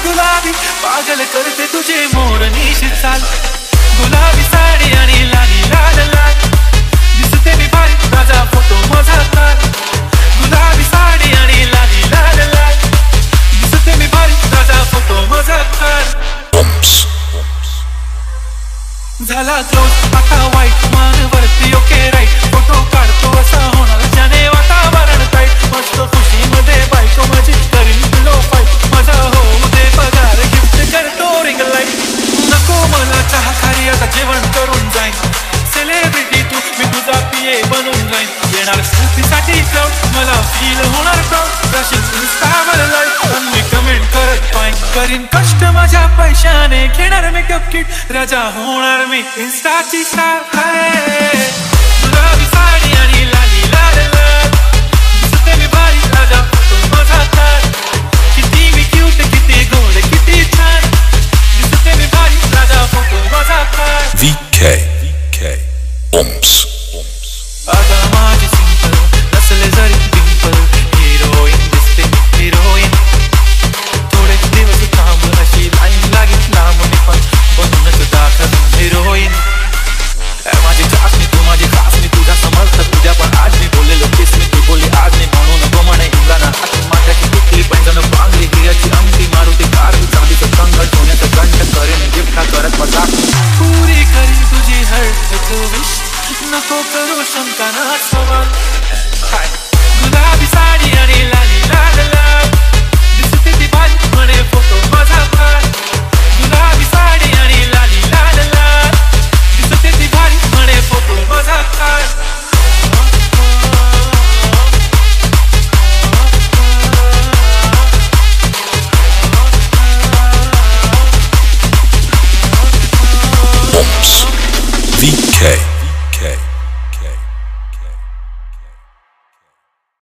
गुलाबी पागल करते तुझे मोरनीची चाल गुलाबी साडी आणि लाली लाल लाल दिसते मी भारी ताजा फोटो माझा काढ गुलाबी साडी आणि लाली लाल लाल दिसते मी भारी ताजा फोटो माझा काढ झाला क्लोज आता वाईट मान वरती ओके राईट फोटो काढतो असा होणार ज्याने वातावरण टाईट मस्त खुशी मध्ये बायको माझी करीन लो फाईट माझा हो मध्ये पगार गिफ्ट करतो रिंग लाईट नको मला चहा खारी आता जेवण करून जाईन सेलिब्रिटी तू मी तुझा पिये बनून जाईन येणार सेल्फीसाठी क्राऊड मला फील होणार प्राऊड राशील इंस्टावर लाईक आणि कमेंट करत पाईन करीन कष्ट माझ्या पैशाने घेणार मेकअप किट राजा होणार मी इंस्टाची स्टार गुलाबी साडी आणि लाली लाल लाल दिसते मी भारी राजा फोटो माझा काढ किती मी क्यूट किती गोड किती छान दिसते मी भारी राजा फोटो माझा काढ VK Oms आता माझी सिंपल नसले जरी डिंपल हिरोईन दिसते हिरोईन थोडे दिवस थांब अशी लाईन लागेल लांब मी पण बनूनच दाखल हिरोईन माझी चाचणी तू माझी खासणी तुझ्या समर्थक तुझ्या पण आज मी बोललेलो केस मी तू बोलली आज नाही म्हणून नको म्हणे इंद्राना माझ्याची कुठली पैंजण बांगली हिऱ्याची अंगठी मारुती कार चांदीचं कंगण सोन्याचं गंठ करेन गिफ्ट करत मजाक पुरी करीन तुझी हर एक विश नको करू शंका ना